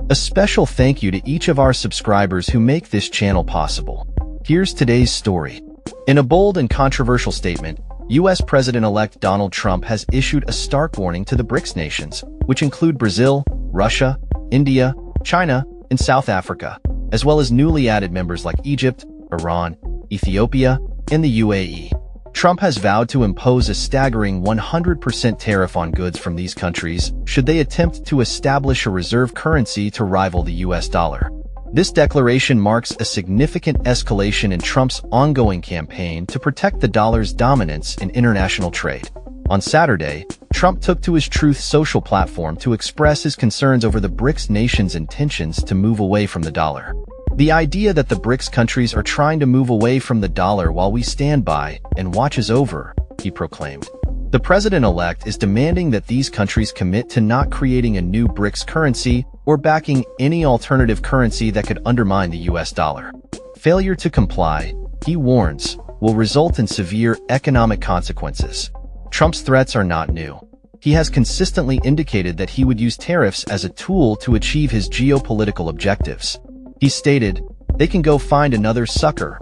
A special thank you to each of our subscribers who make this channel possible. Here's today's story. In a bold and controversial statement, U.S. President-elect Donald Trump has issued a stark warning to the BRICS nations, which include Brazil, Russia, India, China, and South Africa, as well as newly added members like Egypt, Iran, Ethiopia, and the UAE. Trump has vowed to impose a staggering 100% tariff on goods from these countries should they attempt to establish a reserve currency to rival the US dollar. This declaration marks a significant escalation in Trump's ongoing campaign to protect the dollar's dominance in international trade. On Saturday, Trump took to his Truth Social platform to express his concerns over the BRICS nations' intentions to move away from the dollar. The idea that the BRICS countries are trying to move away from the dollar while we stand by and watch is over, he proclaimed. The president-elect is demanding that these countries commit to not creating a new BRICS currency or backing any alternative currency that could undermine the US dollar. Failure to comply, he warns, will result in severe economic consequences. Trump's threats are not new. He has consistently indicated that he would use tariffs as a tool to achieve his geopolitical objectives. He stated, "They can go find another sucker,"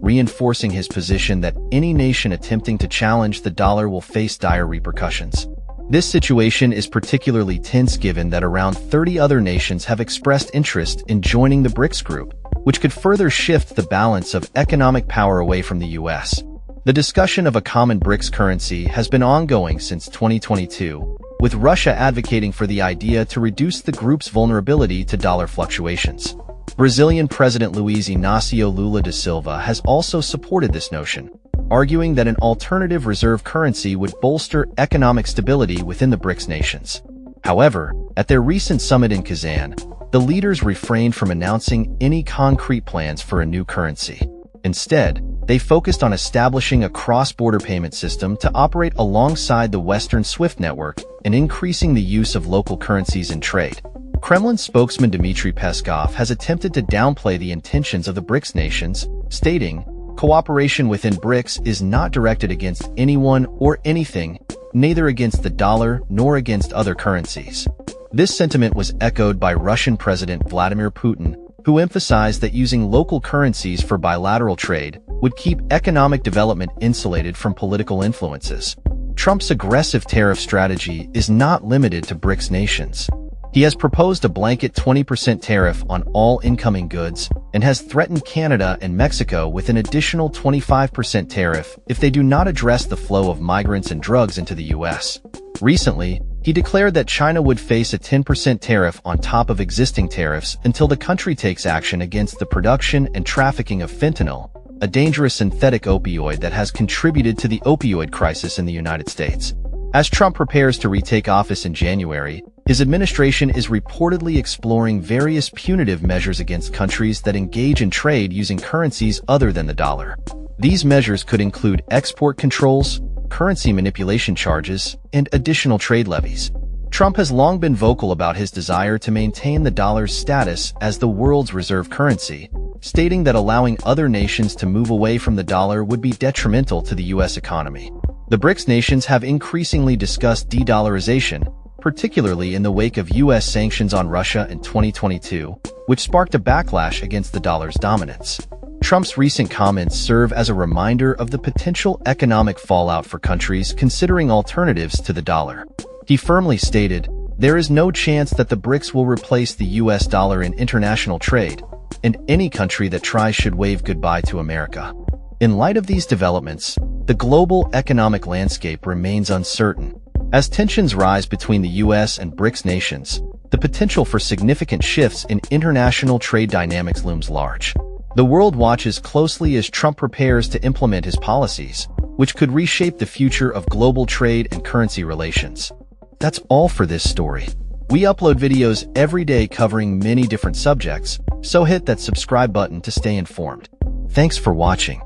reinforcing his position that any nation attempting to challenge the dollar will face dire repercussions. This situation is particularly tense given that around 30 other nations have expressed interest in joining the BRICS group, which could further shift the balance of economic power away from the US. The discussion of a common BRICS currency has been ongoing since 2022, with Russia advocating for the idea to reduce the group's vulnerability to dollar fluctuations. Brazilian President Luiz Inácio Lula da Silva has also supported this notion, arguing that an alternative reserve currency would bolster economic stability within the BRICS nations. However, at their recent summit in Kazan, the leaders refrained from announcing any concrete plans for a new currency. Instead, they focused on establishing a cross-border payment system to operate alongside the Western SWIFT network and increasing the use of local currencies in trade. Kremlin spokesman Dmitry Peskov has attempted to downplay the intentions of the BRICS nations, stating, "Cooperation within BRICS is not directed against anyone or anything, neither against the dollar nor against other currencies." This sentiment was echoed by Russian President Vladimir Putin, who emphasized that using local currencies for bilateral trade would keep economic development insulated from political influences. Trump's aggressive tariff strategy is not limited to BRICS nations. He has proposed a blanket 20% tariff on all incoming goods and has threatened Canada and Mexico with an additional 25% tariff if they do not address the flow of migrants and drugs into the US. Recently, he declared that China would face a 10% tariff on top of existing tariffs until the country takes action against the production and trafficking of fentanyl, a dangerous synthetic opioid that has contributed to the opioid crisis in the United States. As Trump prepares to retake office in January, his administration is reportedly exploring various punitive measures against countries that engage in trade using currencies other than the dollar. These measures could include export controls, currency manipulation charges, and additional trade levies. Trump has long been vocal about his desire to maintain the dollar's status as the world's reserve currency, stating that allowing other nations to move away from the dollar would be detrimental to the U.S. economy. The BRICS nations have increasingly discussed de-dollarization, particularly in the wake of U.S. sanctions on Russia in 2022, which sparked a backlash against the dollar's dominance. Trump's recent comments serve as a reminder of the potential economic fallout for countries considering alternatives to the dollar. He firmly stated, "There is no chance that the BRICS will replace the US dollar in international trade, and any country that tries should wave goodbye to America." In light of these developments, the global economic landscape remains uncertain. As tensions rise between the US and BRICS nations, the potential for significant shifts in international trade dynamics looms large. The world watches closely as Trump prepares to implement his policies, which could reshape the future of global trade and currency relations. That's all for this story. We upload videos every day covering many different subjects, so hit that subscribe button to stay informed. Thanks for watching.